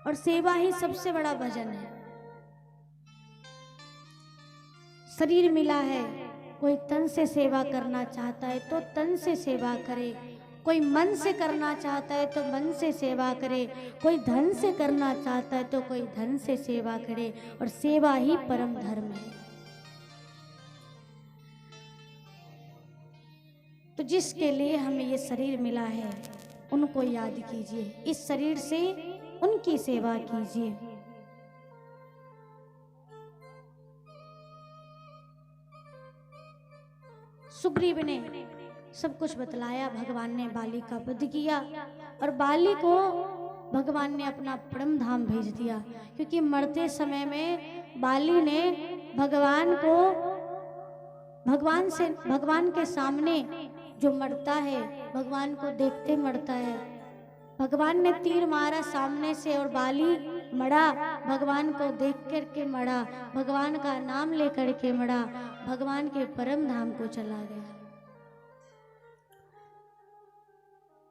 और सेवा ही सबसे बड़ा भजन है। शरीर मिला है, कोई तन से सेवा करना चाहता है तो तन से सेवा करे, कोई मन से करना चाहता है तो मन से सेवा करे, कोई धन से करना चाहता है तो कोई धन से सेवा करे, और सेवा ही परम धर्म है। तो जिसके लिए हमें ये शरीर मिला है उनको याद कीजिए, इस शरीर से उनकी सेवा कीजिए। सुग्रीव ने सब कुछ बतलाया, भगवान ने बाली का वध किया और बाली को भगवान ने अपना परम धाम भेज दिया, क्योंकि मरते समय में बाली ने भगवान के सामने जो मरता है, भगवान को देखते मरता है। भगवान ने तीर मारा सामने से और बाली मरा, भगवान को देख करके मरा, भगवान का नाम लेकर के मरा, भगवान के परम धाम को चला गया।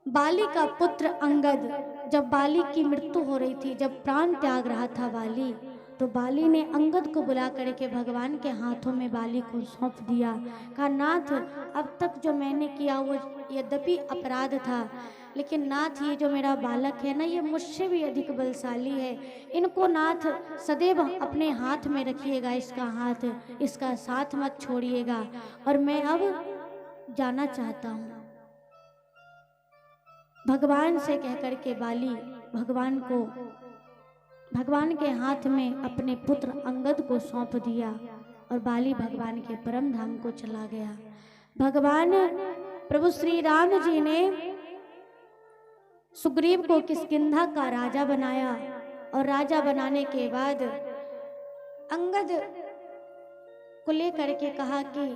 बाली का पुत्र अंगद, जब बाली की मृत्यु हो रही थी, जब प्राण त्याग रहा था बाली, तो बाली ने अंगद को बुला करके भगवान के हाथों में बाली को सौंप दिया। कहा, नाथ, अब तक जो मैंने किया वो यद्यपि अपराध था, लेकिन नाथ ये जो मेरा बालक है ना, ये मुझसे भी अधिक बलशाली है, इनको नाथ सदैव अपने हाथ में रखिएगा, इसका हाथ, इसका साथ मत छोड़िएगा, और मैं अब जाना चाहता हूँ। भगवान से कहकर के बाली भगवान के हाथ में अपने पुत्र अंगद को सौंप दिया और बाली भगवान के परम धाम को चला गया। भगवान प्रभु श्री राम जी ने सुग्रीव को किष्किंधा का राजा बनाया, और राजा बनाने के बाद अंगद को लेकर के कहा कि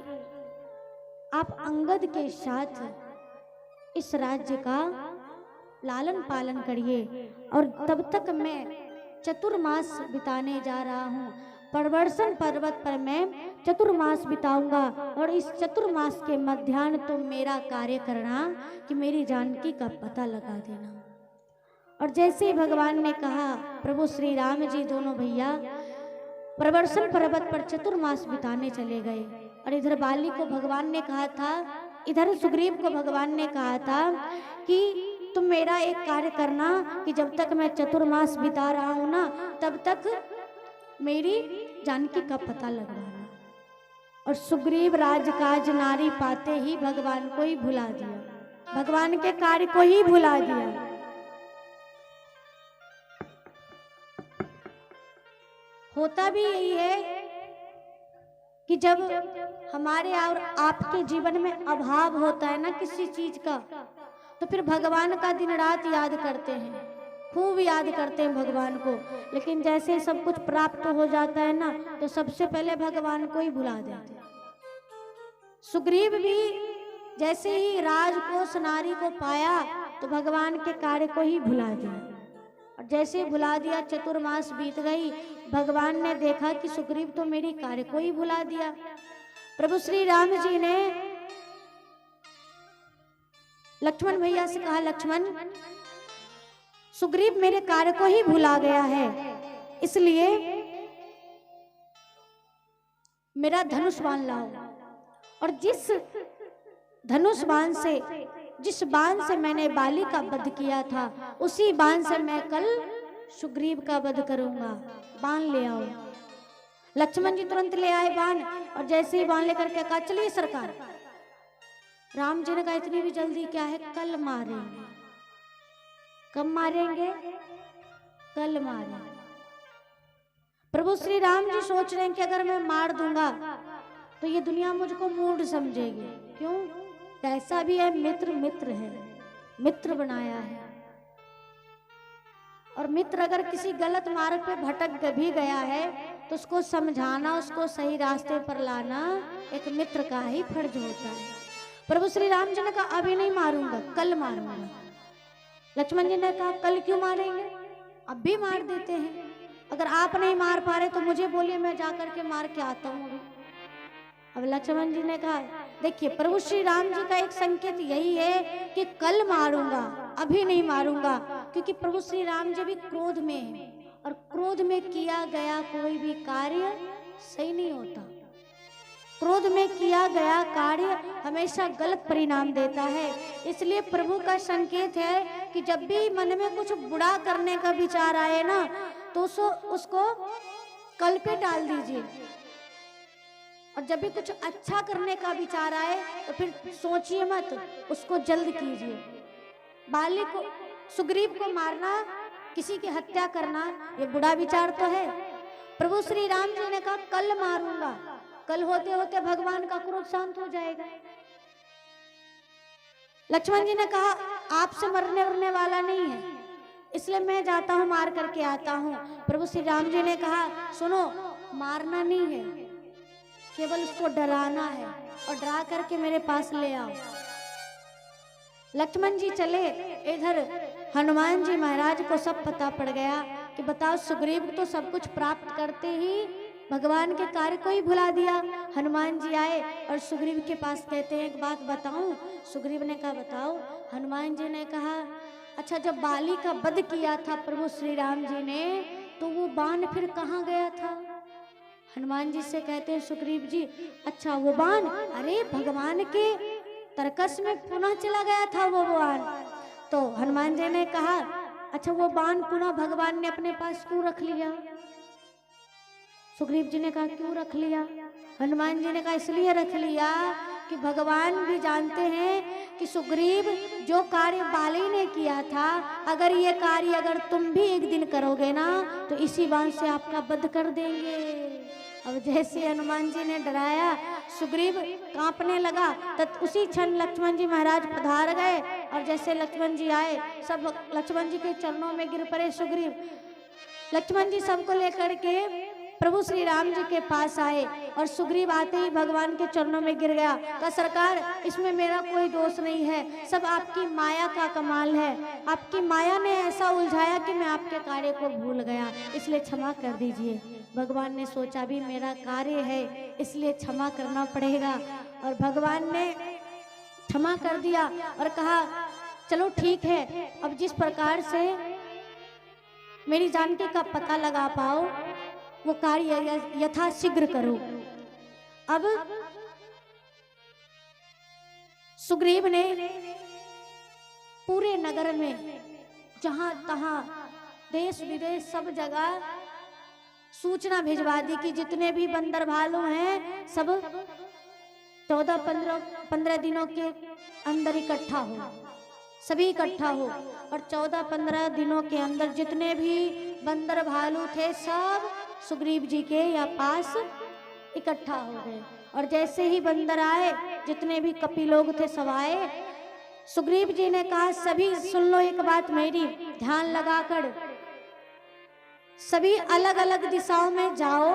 आप अंगद के साथ इस राज्य का लालन पालन करिए, और तब तक मैं चतुर्मास बिताने जा रहा हूँ। प्रवर्षण पर्वत पर मैं चतुर्मास बिताऊंगा, और इस चतुर्मास के मध्याह्न तुम मेरा कार्य करना कि मेरी जानकी का पता लगा देना। और जैसे ही भगवान ने कहा, प्रभु श्री राम जी दोनों भैया प्रवर्षण पर्वत पर चतुर्मास बिताने चले गए। और इधर बाली को भगवान ने कहा था, इधर सुग्रीव को भगवान ने कहा था कि तुम मेरा एक कार्य करना कि जब तक मैं चतुर्मास बिता रहा हूं ना, तब तक मेरी जानकी का पता लगवाना। और सुग्रीव राजकाज नारी पाते ही भगवान को ही भुला दिया, भगवान के कार्य को ही भुला दिया। होता भी यही है कि जब हमारे और आपके जीवन में अभाव होता है ना किसी चीज का, तो फिर भगवान का दिन रात याद करते हैं, खूब याद करते हैं भगवान को। लेकिन जैसे सब कुछ प्राप्त हो जाता है ना, तो सबसे पहले भगवान को ही भुला देते हैं। सुग्रीव भी जैसे ही राजकोष नारी को पाया तो भगवान के कार्य को ही भुला दिया, और जैसे ही भुला दिया चतुर्मास बीत गई, भगवान ने देखा कि सुग्रीव तो मेरी कार्य को ही भुला दिया। प्रभु श्री राम जी ने लक्ष्मण भैया से कहा, लक्ष्मण, सुग्रीव मेरे कार्य को ही भुला गया है, इसलिए मेरा धनुष बाण लाओ, और जिस बाण से मैंने बाली का वध किया था, उसी बाण से मैं कल सुग्रीव का वध करूंगा, बाण ले आओ। लक्ष्मण जी तुरंत ले आए बाण, और जैसे ही बाण लेकर के कहा, चलिए सरकार। राम जी ने कहा, इतनी भी जल्दी क्या है, कल मारेंगे। कब मारेंगे? कल मारेंगे। प्रभु श्री राम जी सोच रहे हैं कि अगर मैं मार दूंगा तो ये दुनिया मुझको मूढ़ समझेगी। क्यों? कैसा भी है, मित्र है, मित्र बनाया है, और मित्र अगर किसी गलत मार्ग पे भटक भी गया है तो उसको समझाना, उसको सही रास्ते पर लाना एक मित्र का ही फर्ज होता है। प्रभु श्री राम जी ने कहा, अभी नहीं मारूंगा, कल मारूंगा। लक्ष्मण जी ने कहा, कल क्यों मारेंगे, अब भी मार देते हैं। अगर आप नहीं मार पा रहे तो मुझे बोलिए, मैं जाकर के मार के आता हूँ अभी। अब लक्ष्मण जी ने कहा, देखिए प्रभु श्री राम जी का एक संकेत यही है कि कल मारूंगा, अभी नहीं मारूंगा, क्योंकि प्रभु श्री राम जी भी क्रोध में हैं और क्रोध में किया गया कोई भी कार्य सही नहीं होता। क्रोध में किया गया कार्य हमेशा गलत परिणाम देता है। इसलिए प्रभु का संकेत है कि जब भी मन में कुछ बुरा करने का विचार आए ना, तो उसको कल पे डाल दीजिए, और जब भी कुछ अच्छा करने का विचार आए तो फिर सोचिए मत, उसको जल्द कीजिए। बाली को, सुग्रीव को मारना, किसी की हत्या करना, ये बुरा विचार तो है। प्रभु श्री राम जी ने कहा कल मारूंगा, कल होते होते भगवान का क्रोध शांत हो जाएगा। लक्ष्मण जी ने कहा आपसे मरने वरने वाला नहीं है, इसलिए मैं जाता हूं, मार करके आता हूं। प्रभु श्री राम जी ने कहा सुनो, मारना नहीं है, केवल उसको डराना है, और डरा करके मेरे पास ले आओ। लक्ष्मण जी चले, इधर हनुमान जी महाराज को सब पता पड़ गया कि बताओ, सुग्रीव तो सब कुछ प्राप्त करते ही भगवान के कार्य को ही भुला दिया। हनुमान जी आए और सुग्रीव के पास कहते हैं एक बात बताऊं। सुग्रीव ने कहा बताओ। हनुमान जी ने कहा अच्छा, जब बाली का वध किया था प्रभु श्री राम जी ने, तो वो बाण फिर कहाँ गया था? हनुमान जी से कहते हैं सुग्रीव जी अच्छा वो बाण, अरे भगवान के तरकस में पुनः चला गया था वो बाण। तो हनुमान जी ने कहा अच्छा वो बाण पुनः भगवान ने अपने पास क्यों रख लिया? सुग्रीव जी ने कहा क्यों रख लिया? हनुमान जी ने कहा इसलिए रख लिया कि भगवान भी जानते हैं कि सुग्रीव जो कार्य बाली ने किया था, अगर ये कार्य अगर तुम भी एक दिन करोगे ना, तो इसी बाण से आपका वध कर देंगे। अब जैसे हनुमान जी ने डराया, सुग्रीव कांपने लगा, तब उसी क्षण लक्ष्मण जी महाराज पधार गए, और जैसे लक्ष्मण जी आए, सब लक्ष्मण जी के चरणों में गिर पड़े। सुग्रीव, लक्ष्मण जी सबको लेकर के प्रभु श्री राम जी के पास आए, और सुग्रीव आते ही भगवान के चरणों में गिर गया। कहा सरकार, इसमें मेरा कोई दोष नहीं है, सब आपकी माया का कमाल है। आपकी माया ने ऐसा उलझाया कि मैं आपके कार्य को भूल गया, इसलिए क्षमा कर दीजिए। भगवान ने सोचा भी मेरा कार्य है, इसलिए क्षमा करना पड़ेगा, और भगवान ने क्षमा कर दिया और कहा चलो ठीक है, अब जिस प्रकार से मेरी जानकी का पता लगा पाओ वो कार्य यथाशीघ्र करो। अब सुग्रीव ने पूरे नगर में जहां तहां देश विदेश सब जगह सूचना भिजवा दी कि जितने भी बंदर भालू हैं सब 14-15 दिनों के अंदर इकट्ठा हो, सभी इकट्ठा हो। और 14-15 दिनों के अंदर जितने भी बंदर भालू थे सब सुग्रीव जी के या पास इकट्ठा हो गए। और जैसे ही बंदर आए, जितने भी कपि लोग थे सब आए। सुग्रीव जी ने कहा सभी सुन लो एक बात मेरी, ध्यान लगाकर सभी अलग अलग दिशाओं में जाओ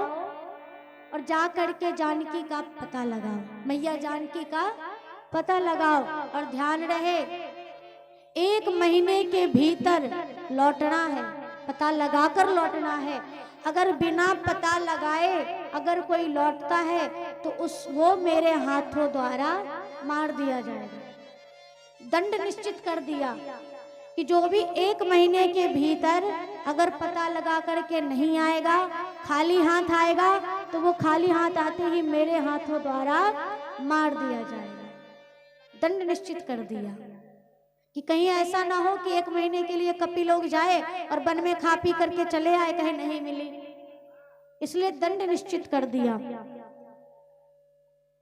और जा करके जानकी का पता लगाओ, मैया जानकी का पता लगाओ। और ध्यान रहे 1 महीने के भीतर लौटना है, पता लगाकर लौटना है। अगर बिना पता लगाए अगर कोई लौटता है तो वो मेरे हाथों द्वारा मार दिया जाएगा। दंड निश्चित कर दिया कि जो भी 1 महीने के भीतर अगर पता लगा करके नहीं आएगा, खाली हाथ आएगा, तो वो खाली हाथ आते ही मेरे हाथों द्वारा मार दिया जाएगा। दंड निश्चित कर दिया कि कहीं ऐसा ना हो कि 1 महीने के लिए कपि लोग जाए और वन में खा पी करके चले आए, कहीं नहीं मिली, इसलिए दंड निश्चित कर दिया।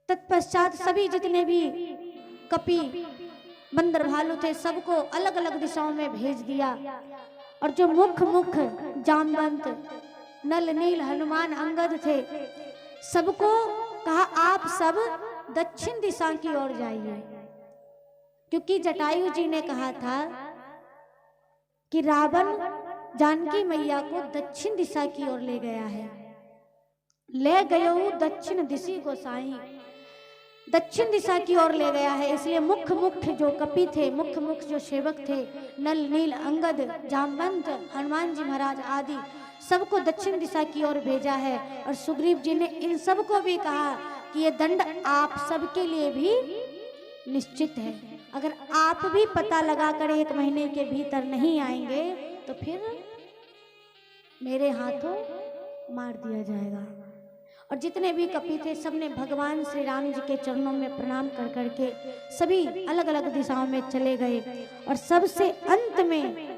तत्पश्चात सभी जितने भी कपि बंदर भालू थे सबको अलग अलग दिशाओं में भेज दिया। और जो मुख्य जामवंत नल नील हनुमान अंगद थे, सबको कहा आप सब दक्षिण दिशा की ओर जाइए, क्योंकि जटायु जी ने कहा था कि रावण जानकी मैया को दक्षिण दिशा की ओर ले गया है। ले गयो दक्षिण दिशा गोसाई, दक्षिण दिशा की ओर ले गया है। इसलिए मुख्य जो कपि थे, मुख्य जो सेवक थे, नल नील अंगद जामवंत हनुमान जी महाराज आदि सबको दक्षिण दिशा की ओर भेजा है। और सुग्रीव जी ने इन सबको भी कहा कि ये दंड आप सबके लिए भी निश्चित है, अगर आप भी पता लगा कर 1 महीने के भीतर नहीं आएंगे तो फिर मेरे हाथों मार दिया जाएगा। और जितने भी कपि थे सबने भगवान श्री राम जी के चरणों में प्रणाम कर करके सभी अलग अलग दिशाओं में चले गए। और सबसे अंत में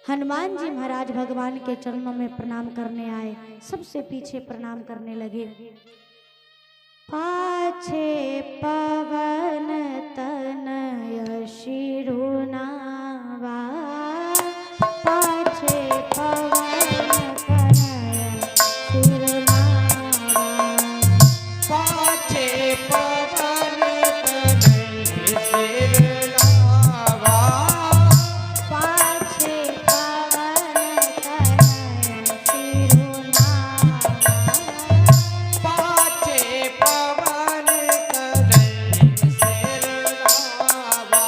हनुमान जी महाराज भगवान के चरणों में प्रणाम करने आए। सबसे पीछे प्रणाम करने लगे। पाछे पवन तनय शिरुनावा, पाछे पवन तनय शिरुनावा, पाछे पवन तनय शिरुनावा, पाछे पवन तनय शिरुनावा, पाछे पवन तनय शिरुनावा,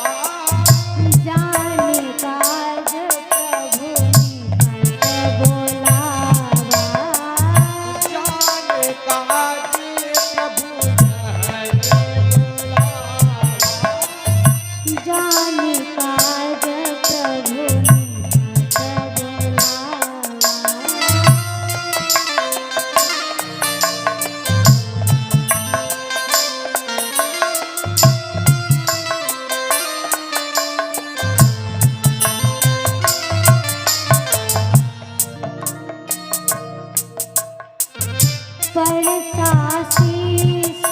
जाने काज प्रभु निकट बोलावा, जान काज प्रभु निकट बुलावा, जाने काज प्रभु निकट बोलावा। परसा शीस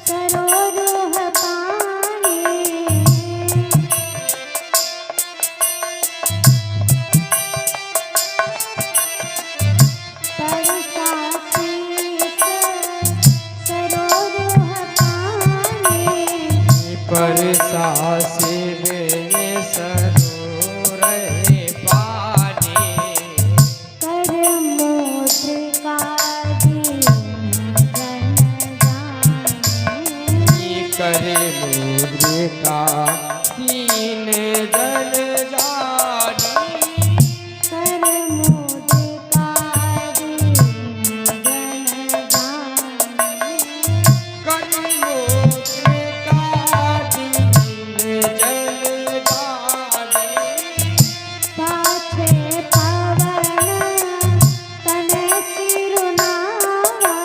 सरोरुह पानी, परसा शीस सरोरुह पानी, परसा शिव सरोवर पानी, कर मुद्रिका दीन जन जाने, करे मुद्रिका दीन जन जानी, कर मुद्रिका दीन जन जाने, करे मुद्रिका दीन जन जानी, पाछे पवन तनय शिरुनावा,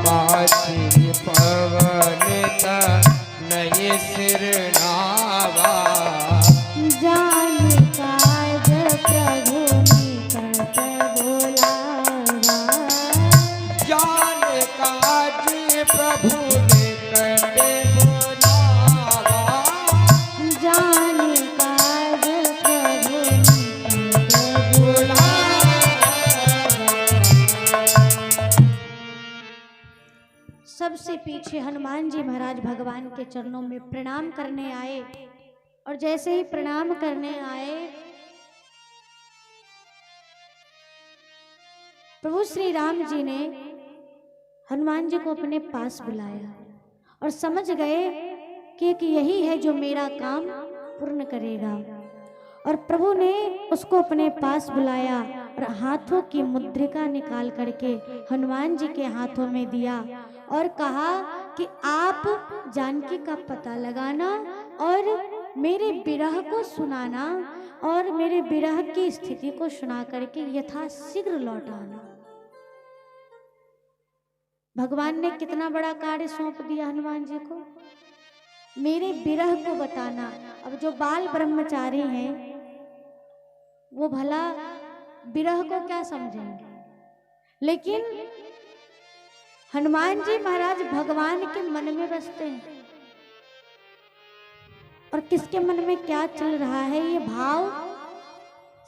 पाछी पवन तनय शिरुनावा, जाने काज प्रभु निकट बोलावा, जान काज प्रभु निकट बुलावा, जाने काज प्रभु निकट सबसे पीछे हनुमान जी महाराज भगवान के चरणों में प्रणाम करने आए। और जैसे ही प्रणाम करने आए प्रभु श्री राम जी ने हनुमान जी को अपने पास बुलाया और समझ गए कि एक यही है जो मेरा काम पूर्ण करेगा। और प्रभु ने उसको अपने पास बुलाया और हाथों की मुद्रिका निकाल करके हनुमान जी के हाथों में दिया और कहा कि आप जानकी का पता लगाना और मेरे विरह को सुनाना और मेरे विरह की स्थिति को सुना करके यथाशीघ्र लौट आना। भगवान ने कितना बड़ा कार्य सौंप दिया हनुमान जी को, मेरे विरह को बताना। अब जो बाल ब्रह्मचारी हैं वो भला विरह को क्या समझेंगे, लेकिन हनुमान जी महाराज भगवान के मन में बसते हैं और किसके मन में क्या चल रहा है ये भाव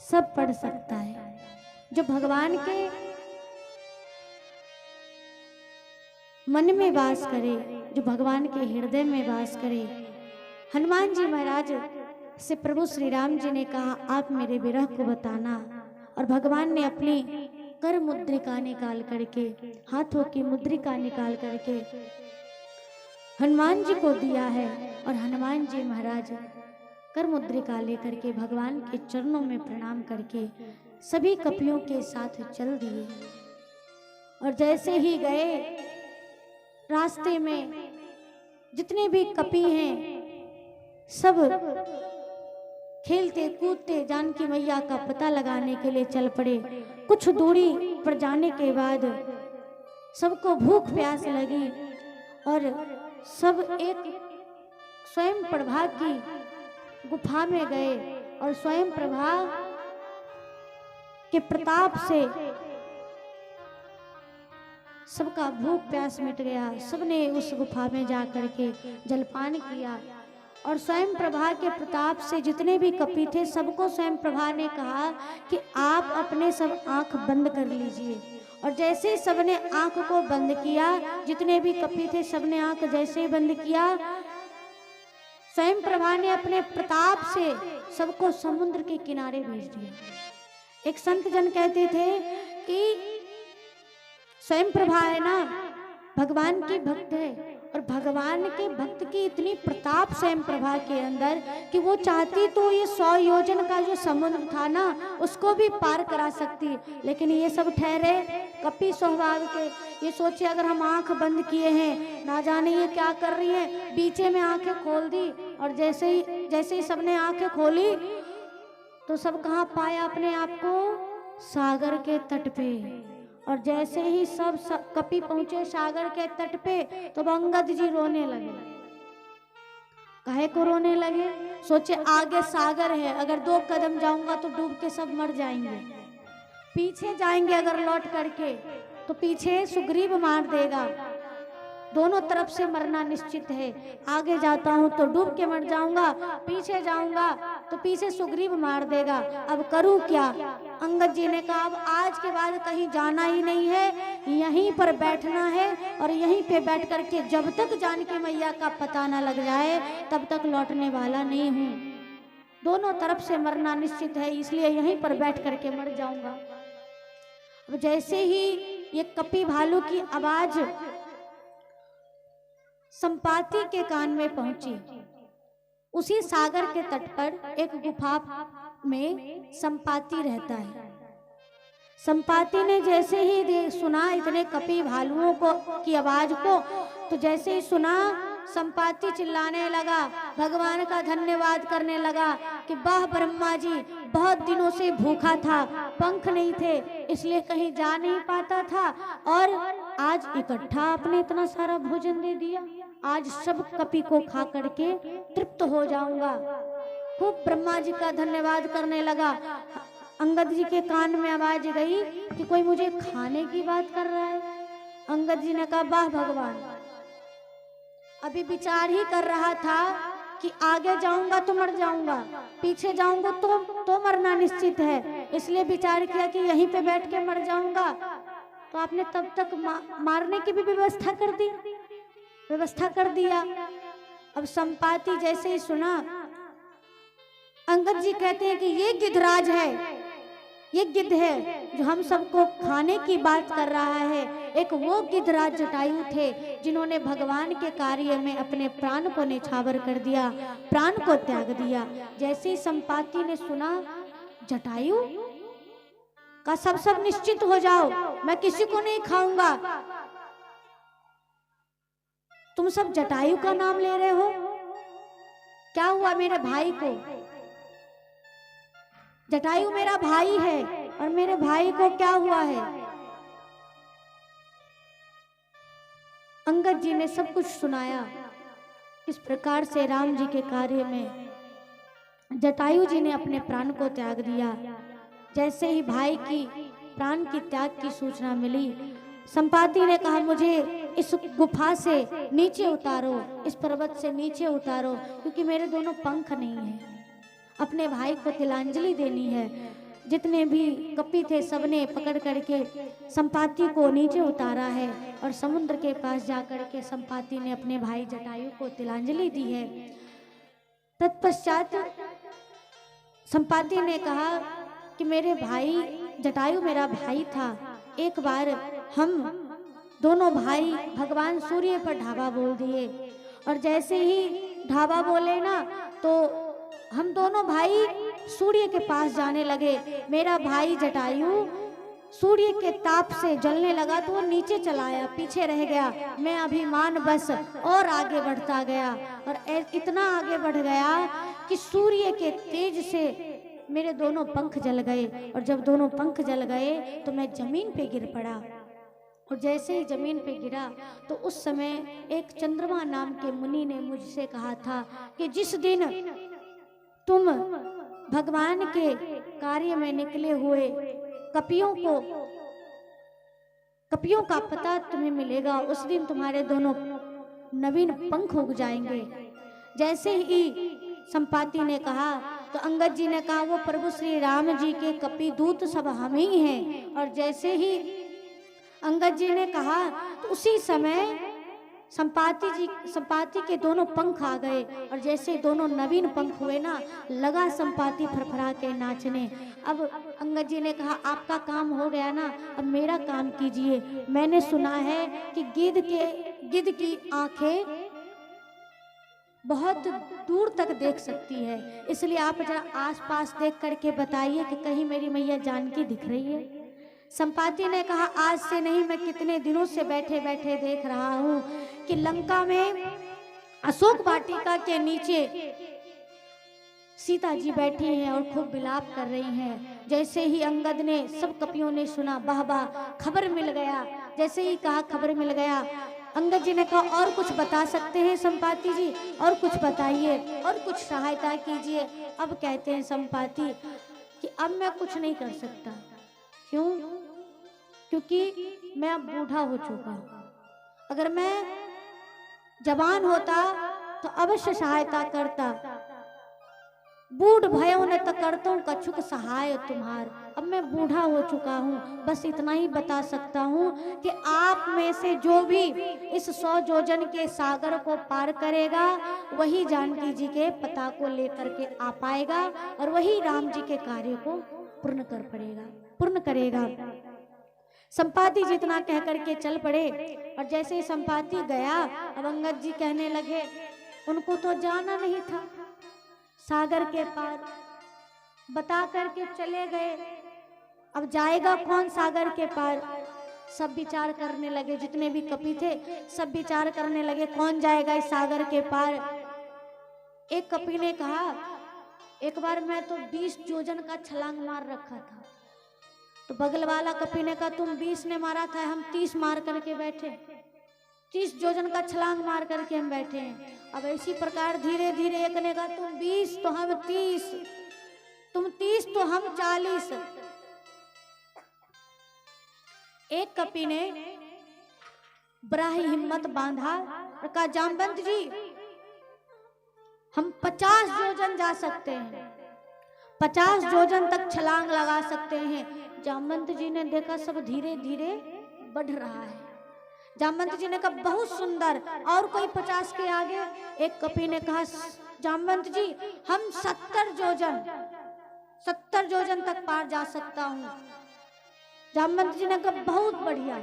सब पढ़ सकता है। जो भगवान के मन में वास करे, जो भगवान के हृदय में वास करे। हनुमान जी महाराज से प्रभु श्री राम जी ने कहा आप मेरे विरह को बताना, और भगवान ने अपनी कर मुद्रिका निकाल करके, हाथों की मुद्रिका निकाल करके हनुमान जी को दिया है। और हनुमान जी महाराज कर मुद्रिका लेकर के भगवान के चरणों में प्रणाम करके सभी कपियों के साथ चल दिए। और जैसे ही गए रास्ते में जितने भी कपि हैं सब खेलते कूदते जानकी मैया का पता लगाने के लिए चल पड़े। कुछ दूरी पर जाने के बाद सबको भूख प्यास लगी और सब एक स्वयं प्रभा की गुफा में गए और स्वयं प्रभा के प्रताप से सबका भूख प्यास मिट गया। सबने उस गुफा में जा करके जलपान किया और स्वयं प्रभा के प्रताप से जितने भी कपि थे सबको स्वयं प्रभा ने कहा कि आप अपने सब आंख बंद कर लीजिए। और जैसे ही सबने आंख को बंद किया, जितने भी कपि थे सबने आंख जैसे ही बंद किया, स्वयं प्रभा ने अपने प्रताप से सबको समुद्र के किनारे भेज दिया। एक संत जन कहते थे कि स्वयं प्रभा है ना, भगवान की भक्त है और भगवान के भक्त की इतनी प्रताप स्वयं प्रभा के अंदर कि वो चाहती तो ये 100 योजन का जो समुद्र था ना उसको भी पार करा सकती। लेकिन ये सब ठहरे कपि स्वभाव के। ये सोचे अगर हम आंख बंद किए हैं, ना जाने ये क्या कर रही है, बीचे में आंखें खोल दी और जैसे ही सबने आंखें खोली तो सब कहाँ पाया अपने आप को, सागर के तट पे। और जैसे ही सब कपि पहुंचे सागर के तट पे तो अंगद जी रोने लगे। काहे को रोने लगे? सोचे आगे सागर है, अगर 2 कदम जाऊंगा तो डूब के सब मर जाएंगे, पीछे जाएंगे अगर लौट करके तो पीछे सुग्रीव मार देगा, दोनों तरफ से मरना निश्चित है। आगे जाता हूं तो डूब के मर जाऊंगा, पीछे जाऊंगा तो पीछे सुग्रीव मार देगा, अब करूं क्या? अंगद जी ने कहा अब आज के बाद कहीं जाना ही नहीं है, यहीं पर बैठना है और यहीं पे बैठ करके जब तक जानकी मैया का पता ना लग जाए तब तक लौटने वाला नहीं हूं। दोनों तरफ से मरना निश्चित है, इसलिए यहीं पर बैठ करके मर जाऊंगा। अब जैसे ही ये कपि भालू की आवाज संपाति के कान में पहुंची, उसी सागर के तट पर एक गुफा में संपाति रहता है। संपाति ने जैसे ही सुना इतने कपि भालुओं को की आवाज को, तो जैसे ही सुना संपाति चिल्लाने लगा, भगवान का धन्यवाद करने लगा कि वाह ब्रह्मा जी, बहुत दिनों से भूखा था, पंख नहीं थे इसलिए कहीं जा नहीं पाता था और आज इकट्ठा आपने इतना सारा भोजन दे दिया, आज सब कपि को खा करके तृप्त हो जाऊंगा। खूब ब्रह्मा जी का धन्यवाद करने लगा। अंगद जी के कान में आवाज गई कि कोई मुझे खाने की बात कर रहा है। अंगद जी ने कहा वाह भगवान, अभी विचार ही कर रहा था कि आगे जाऊंगा तो मर जाऊंगा, पीछे जाऊंगा तो मरना निश्चित है, इसलिए विचार किया कि यहीं पे बैठ के मर जाऊंगा। तो आपने तब तक मारने की भी व्यवस्था कर दिया। अब संपाति जैसे ही सुना, अंगद जी कहते हैं कि ये गिद्धराज है, ये गिद्ध है जो हम सबको खाने की बात कर रहा है। एक वो गिद्धराज जटायु थे जिन्होंने भगवान के कार्य में अपने प्राण को न्यौछावर कर दिया, प्राण को त्याग दिया। जैसे ही संपाति ने सुना जटायु का सब निश्चित हो जाओ, मैं किसी को नहीं खाऊंगा। तुम सब जटायु का नाम ले रहे हो, क्या हुआ मेरे भाई को? जटायु मेरा भाई है और मेरे भाई को क्या हुआ है? अंगद जी ने सब कुछ सुनाया, किस प्रकार से राम जी के कार्य में जटायु जी ने अपने प्राण को त्याग दिया। जैसे ही भाई की प्राण की त्याग की सूचना मिली, संपाति ने कहा मुझे इस गुफा से नीचे उतारो, इस पर्वत से नीचे उतारो, क्योंकि मेरे दोनों पंख नहीं हैं, अपने भाई को तिलांजलि देनी है। जितने भी कपि थे सबने पकड़ करके संपाति को नीचे उतारा है और समुद्र के पास जाकर के संपाति ने अपने भाई जटायु को तिलांजलि दी है। तत्पश्चात संपाति ने कहा कि मेरे भाई जटायु मेरा भाई था, एक बार हम दोनों भाई भगवान सूर्य पर ढाबा बोल दिए और जैसे ही ढाबा बोले ना तो हम दोनों भाई सूर्य के पास जाने लगे। मेरा भाई जटायु सूर्य के ताप से जलने लगा तो वो नीचे चला आया, पीछे रह गया। मैं अभिमान बस और आगे बढ़ता गया और इतना आगे बढ़ गया कि सूर्य के तेज से मेरे दोनों पंख जल गए। और जब दोनों पंख जल गए तो मैं जमीन पे गिर पड़ा। और जैसे ही जमीन पे गिरा तो उस समय एक चंद्रमा नाम के मुनि ने मुझसे कहा था कि जिस दिन तुम भगवान के कार्य में निकले हुए कपियों का पता तुम्हें मिलेगा, उस दिन तुम्हारे दोनों नवीन पंख उग जाएंगे। जैसे ही संपाति ने कहा तो अंगद जी ने कहा वो प्रभु श्री राम जी के कपि दूत सब हम ही हैं। और जैसे ही अंगद जी ने कहा तो उसी समय संपाति के दोनों पंख आ गए। और जैसे दोनों नवीन पंख हुए ना, लगा संपाति फरफरा के नाचने। अब अंगद जी ने कहा आपका काम हो गया ना, अब मेरा काम कीजिए। मैंने सुना है कि गिद्ध की आंखें बहुत दूर तक देख सकती है, इसलिए आप जरा आसपास देख करके बताइए कि कहीं मेरी मैया जानकी दिख रही है। संपाति ने कहा आज से नहीं, मैं कितने दिनों से बैठे बैठे देख रहा हूँ कि लंका में अशोक वाटिका के नीचे सीता जी बैठी हैं और खूब विलाप कर रही हैं। जैसे ही अंगद ने, सब कपियों ने सुना, वाह वाह खबर मिल गया। जैसे ही कहा खबर मिल गया, अंगद जी ने कहा और कुछ बता सकते हैं संपाति जी, और कुछ बताइए, और कुछ सहायता कीजिए। अब कहते हैं संपाति कि अब मैं कुछ नहीं कर सकता। क्यों? क्योंकि मैं अब बूढ़ा हो चुका हूं। अगर मैं जवान होता तो अवश्य सहायता करता। बूढ़ भयो न त करतों कछुक सहाय तुम्हार। अब मैं बूढ़ा हो चुका हूँ, बस इतना ही बता सकता हूँ कि आप में से जो भी इस 100 योजन के सागर को पार करेगा वही जानकी जी के पता को लेकर के आ पाएगा और वही राम जी के कार्य को पूर्ण करेगा। संपाति जितना कह करके चल पड़े। और जैसे ही संपाति गया, अब अंगद जी कहने लगे उनको तो जाना नहीं था सागर के पार, बता करके चले गए, अब जाएगा कौन सागर के पार। सब विचार करने लगे, जितने भी कपि थे सब विचार करने लगे कौन जाएगा इस सागर के पार। एक कपि ने कहा एक बार मैं तो 20 योजन का छलांग मार रखा था। तो बगल वाला कपि ने कहा तुम 20 ने मारा था, हम 30 मार करके बैठे, 30 योजन का छलांग मार करके हम बैठे हैं। अब इसी प्रकार धीरे धीरे एक ने कहा तुम 20 तो हम 30, तुम 30 तो हम 40। एक कपि ने बड़ा ही हिम्मत बांधा और कहा जामवंत जी हम 50 योजन जा सकते हैं, 50 योजन तक छलांग लगा सकते हैं। जामवंत जी ने देखा सब धीरे धीरे बढ़ रहा है। जामवंत जी ने कहा बहुत सुंदर, और कोई 50 के आगे। एक कपि ने कहा जामवंत जी हम 70 योजन तक पार जा सकता हूँ। जामवंत जी ने कहा बहुत बढ़िया,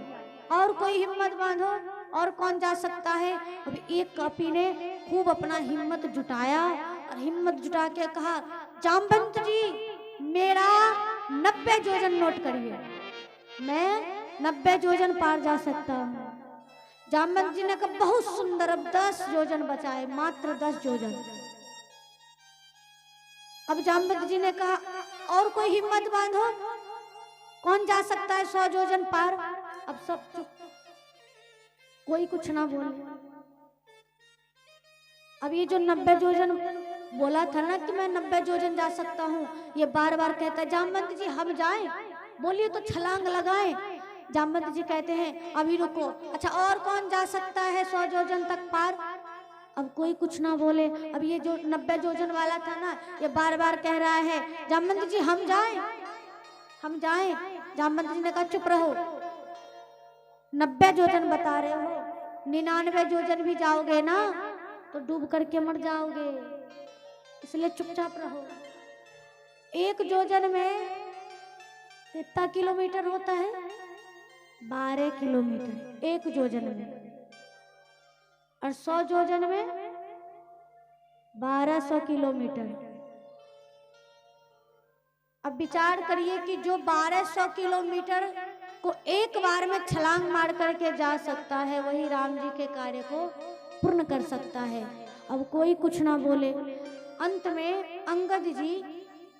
और कोई हिम्मत बांधो, और कौन जा सकता है। अब एक कपि ने खूब अपना हिम्मत जुटाया और हिम्मत जुटा के कहा जामवंत जी मेरा 90 योजन नोट करिए, मैं 90 योजन पार जा सकता हूँ। जामवंत जी ने कहा बहुत सुंदर, अब 10 योजन बचाए, मात्र 10 योजन। अब जामवंत जी ने कहा और कोई हिम्मत बांधो, कौन जा सकता है 100 योजन पार। अब सब चुप, कोई कुछ ना बोले। अब ये जो 90 योजन बोला था ना कि मैं 90 योजन जा सकता हूँ, ये बार बार कहता है जामवंत जी हम जाएं, बोलिए तो छलांग लगाएं। जामवंत जी कहते हैं अभी रुको, अच्छा और कौन जा सकता है 100 योजन तक पार। अब कोई कुछ ना बोले। अब ये जो 90 योजन वाला था ना, ये बार बार कह रहा है जामवंत जी हम जाएं, हम जाएं। जामवंत जी ने कहा चुप रहो, 90 योजन बता रहे हो, 99 योजन भी जाओगे ना तो डूब करके मर जाओगे, इसलिए चुपचाप रहो। 1 योजन में कितना किलोमीटर होता है? 12 किलोमीटर 1 योजन में, और 100 योजन में 1200 किलोमीटर। अब विचार करिए कि जो 1200 किलोमीटर को एक बार में छलांग मार करके जा सकता है, वही राम जी के कार्य को पूर्ण कर सकता है। अब कोई कुछ ना बोले। अंत में अंगद जी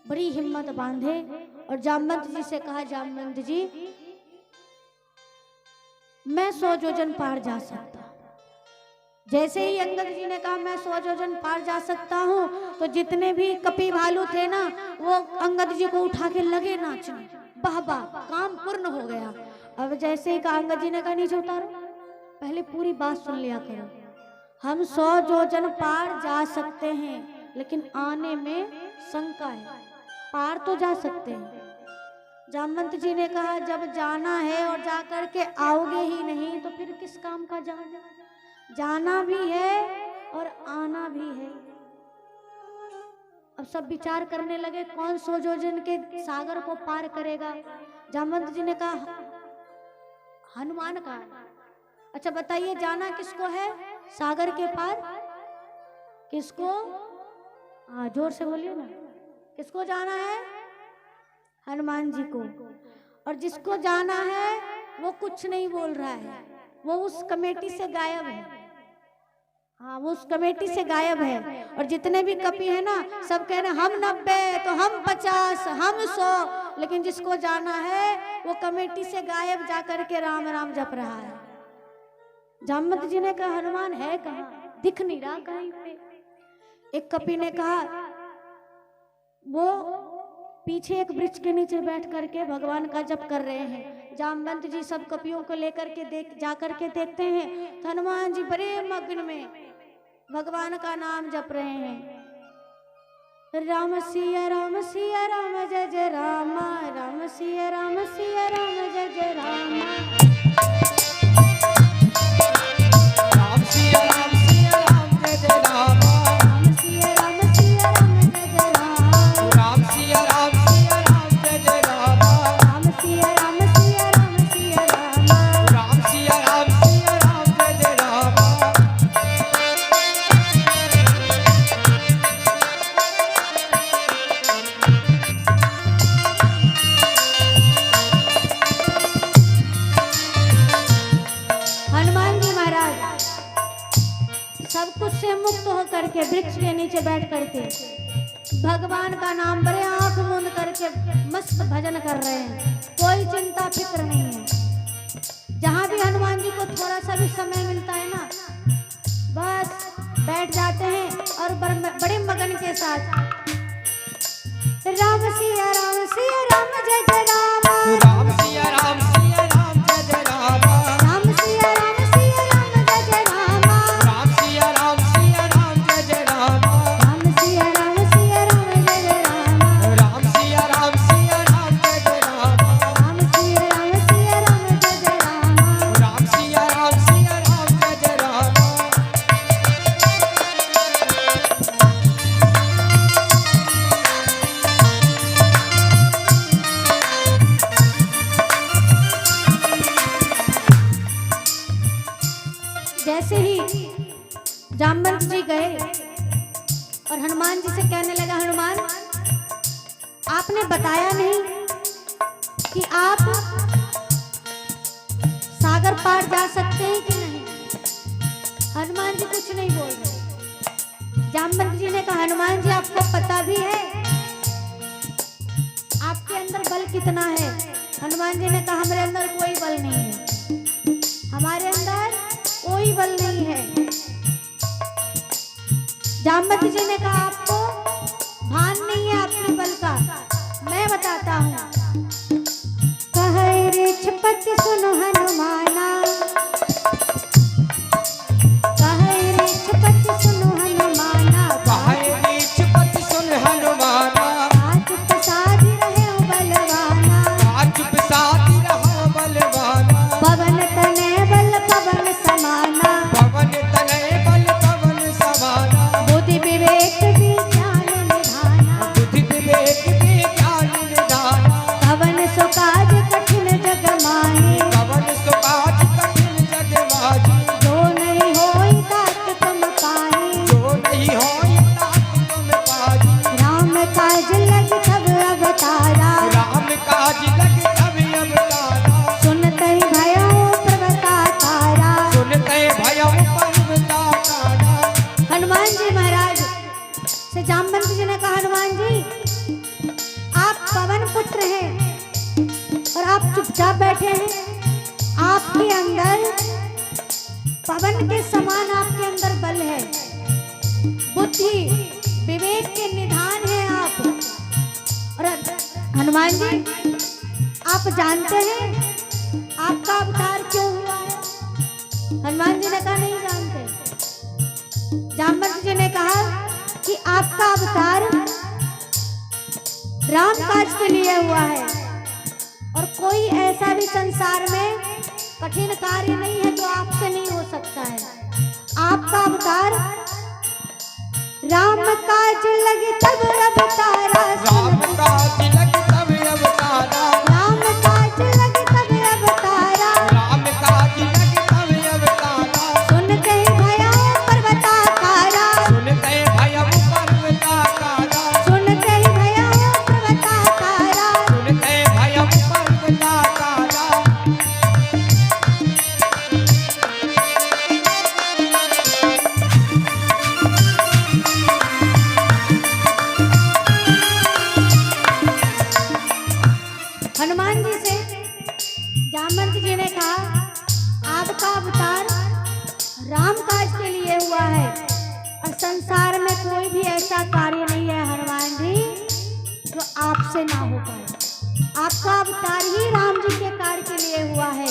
बड़ी हिम्मत बांधे और जामवंत जी से कहा, जामवंत जी मैं 100 योजन पार जा सकता हूं। जैसे ही अंगद जी ने कहा मैं 100 योजन पार जा सकता हूं, तो जितने भी कपि भालू थे ना, वो अंगद जी को उठा के लगे नाचने। वाह वाह, काम पूर्ण हो गया। अब जैसे ही कहा, अंगद जी ने कहा नीचे उतारो, पहले पूरी बात सुन लिया करो। हम 100 योजन पार जा सकते हैं, लेकिन आने में शंका है। पार तो जा सकते हैं। जामवंत जी ने कहा, जब जाना है और जाकर के आओगे ही नहीं तो फिर किस काम का जाना? जाना भी है और आना भी है। अब सब विचार करने लगे, कौन 100 योजन के सागर को पार करेगा? जामवंत जी ने कहा, हनुमान का। अच्छा बताइए, जाना किसको है सागर के पार? किसको? हाँ जोर से बोलिए ना, किसको जाना है? हनुमान जी को। और जिसको जाना है वो कुछ नहीं बोल रहा है, वो उस कमेटी से गायब है। हाँ, वो उस कमेटी से गायब है। और जितने भी कपि है ना, सब कह रहे हैं हम 90 तो हम 50 हम 100, लेकिन जिसको जाना है वो कमेटी से गायब जाकर के राम राम जप रहा है। जामवंत जी ने कहा, हनुमान है कहाँ? दिख नहीं रहा कहीं पे। एक कपि ने कहा, वो पीछे एक वृक्ष के नीचे बैठ करके भगवान का जप कर रहे हैं। जामवंत जी सब कपियों को लेकर के जाकर के देखते हैं तो हनुमान जी बड़े मग्न में भगवान का नाम जप रहे हैं। राम सिया राम जय जय राम, राम सिया राम जय जय राम। राम सिया राम जय जय राम, राम सिया राम जय जय राम। राम सिया राम जय जय राम, राम सिया राम सिया राम। राम सिया राम जय जय राम। हनुमान जी महाराज सब कुछ से मुक्त होकर के वृक्ष के नीचे बैठ करके भगवान का नाम बड़े आंख मूंद करके मस्त भजन कर रहे हैं। कोई चिंता फिक्र नहीं है। जहां भी हनुमान जी को थोड़ा सा भी समय मिलता है ना, बस बैठ जाते हैं और बड़े मगन के साथ राम सिया राम जय जय राम। राम सिया राम जय जय राम, राम सिया राम जय जय राम। राम सिया राम जय जय राम, राम सिया राम जय जय राम। राम सिया राम जय जय राम, राम सिया राम जय जय राम। राम सिया राम जय जय राम। जैसे ही जामवंत जी गए और हनुमान जी से कहने लगा, हनुमान आपने बताया नहीं कि आप सागर पार जा सकते हैं कि नहीं? हनुमान जी कुछ नहीं बोल रहे। जामवंत जी ने कहा, हनुमान जी आपको पता भी है आपके अंदर बल कितना है? हनुमान जी ने कहा, हमारे अंदर कोई बल नहीं है, हमारे अंदर कोई बल नहीं है। जामवंत जी ने कहा, आपको भान नहीं है अपने बल का, मैं बताता हूँ। कहे रे छपत सुनो हनुमाना, कहे रे छपत सुनो हनुमाना। कहे छपत सुन हनुमाना, आज प्रसाद रहे हो बलवाना। आज प्रसाद रहो बलवाना। पवन तने बल पवन समाना। पवन तनय बल पवन समाना। बुद्धि विवेक विज्ञान निधाना। बुद्धि विवेक विज्ञान निधाना। पवन सो काज कठिन जग माही। पवन सो काज कठिन जग माही। जो नहीं होई तात तुम पाही। जो नहीं होई तात तुम पाही। राम काज लग सब अवतारा। और आप चुपचाप बैठे हैं। आपके अंदर पवन के समान आपके अंदर बल है, बुद्धि विवेक के निधान है आप। और हनुमान जी आप जानते हैं आपका अवतार क्यों हुआ है? हनुमान जी ने कहा नहीं जानते। जामवंत जी ने कहा कि आपका अवतार राम काज के लिए हुआ है और कोई ऐसा भी संसार में कठिन कार्य नहीं है जो आपसे नहीं हो सकता है। आपका अवतार राम काज लगे तब अवतारा, राम काज लगे तब अवतारा, राम काज लगे तब अवतारा, राम काज लगे तब अवतारा, सुनते ही भया पर्वताकारा, सुनते भयम पर्वताकारा, सुनते ही भया पर्वताकारा। सुनते भयम पर्वताकारा। हनुमान जी से जामवंत जी ने कहा आपका अवतार राम काज के लिए हुआ है और संसार में कोई भी ऐसा कार्य नहीं है हनुमान जी जो आपसे ना हो पाए। आपका अवतार ही राम जी के कार्य के लिए हुआ है।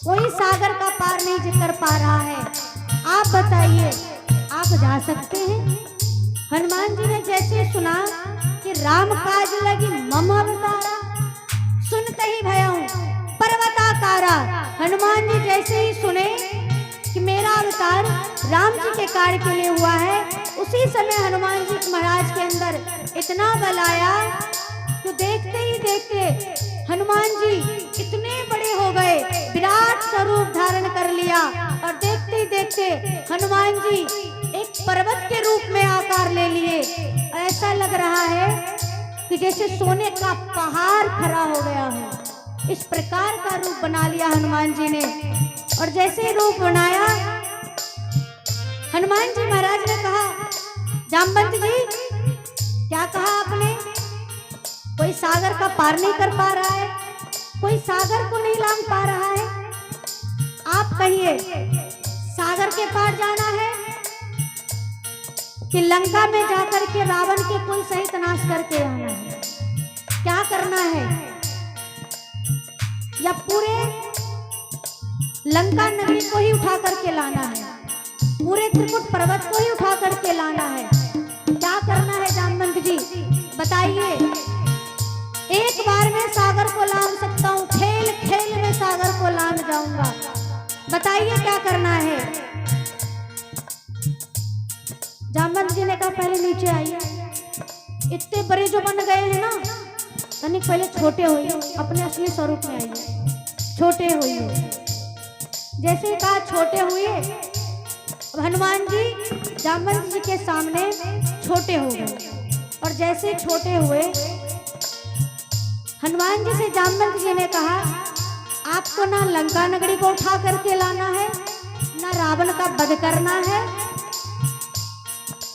कोई सागर का पार नहीं कर पा रहा है। आप बताइए आप जा सकते हैं? हनुमान जी ने जैसे सुना कि राम काज लगी मम अवतारा, सुनते ही भया पर्वताकारा। हनुमान जी जैसे ही सुने कि मेरा अवतार राम जी के कार्य के लिए हुआ है, उसी समय हनुमान जी महाराज के अंदर इतना बल आया तो देखते ही देखते हनुमान जी इतने बड़े हो गए, विराट स्वरूप धारण कर लिया और देखते ही देखते हनुमान जी एक पर्वत के रूप में आकार ले लिए। ऐसा लग रहा है कि जैसे सोने का पहाड़ खड़ा हो गया हो। इस प्रकार का रूप बना लिया हनुमान जी ने। और जैसे ही रूप बनाया हनुमान जी महाराज ने कहा जामवंत जी क्या कहा आपने? कोई सागर का पार नहीं कर पा रहा है, कोई सागर को नहीं लांघ पा रहा है। आप कहिए सागर के पार जाना है कि लंका में जाकर के रावण के कोई सहित नाश करके आना है? क्या करना है? या पूरे लंका नगरी को ही उठा करके लाना है, पूरे त्रिकुट पर्वत को ही उठा करके लाना है? क्या करना है जामवंत जी बताइए। एक बार में सागर को लांघ सकता हूँ, खेल खेल में सागर को लांघ जाऊंगा, बताइए क्या करना है? जामवंत जी ने कहा पहले नीचे आइए। इतने बड़े जो बन गए हैं ना, तनिक पहले छोटे होइए, अपने असली स्वरूप में आइए, छोटे होइए। जैसे कहा छोटे हुए, अब हनुमान जी जामवंत जी के सामने छोटे हो गए। और जैसे छोटे हुए हनुमान जी से जामवंत जी ने कहा आपको ना लंका नगरी को उठा करके लाना है, ना रावण का वध करना है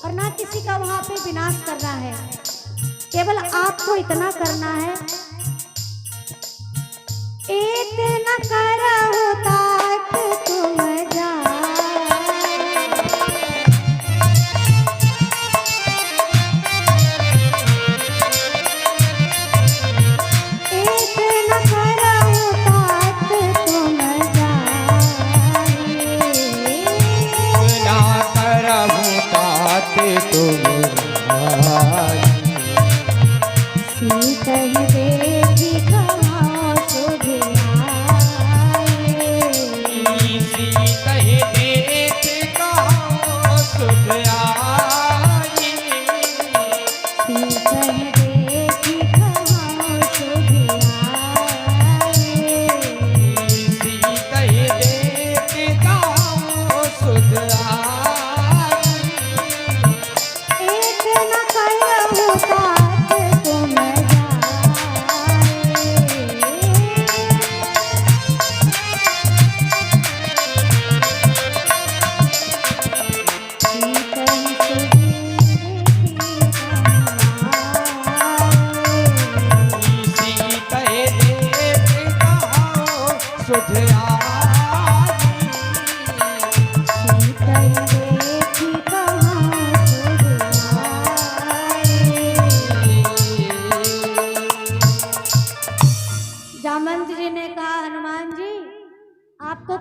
और ना किसी का वहां पे विनाश करना है। केवल आपको इतना करना है, इतना करो ताकि तुम जाओ, इतना करो ताकि तुम जाओ, ना करहु तात तुम जाई। सीतहि देखि कहाँ सुधियाई।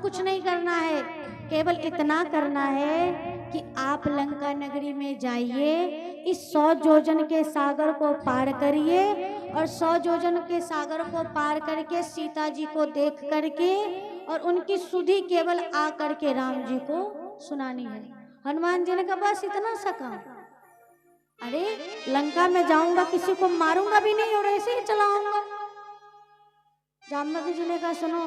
कुछ नहीं करना है, केवल इतना करना है कि आप लंका नगरी में जाइए, इस 100 योजन के सागर को पार करिए और 100 योजन के सागर को पार करके सीता जी को देख करके और उनकी सुधि केवल आ करके राम जी को सुनानी है। हनुमान जी ने कहा बस इतना सा काम। अरे लंका में जाऊंगा, किसी को मारूंगा भी नहीं और ऐसे ही चलाऊंगा। जामवंत जी ने कहा सुनो,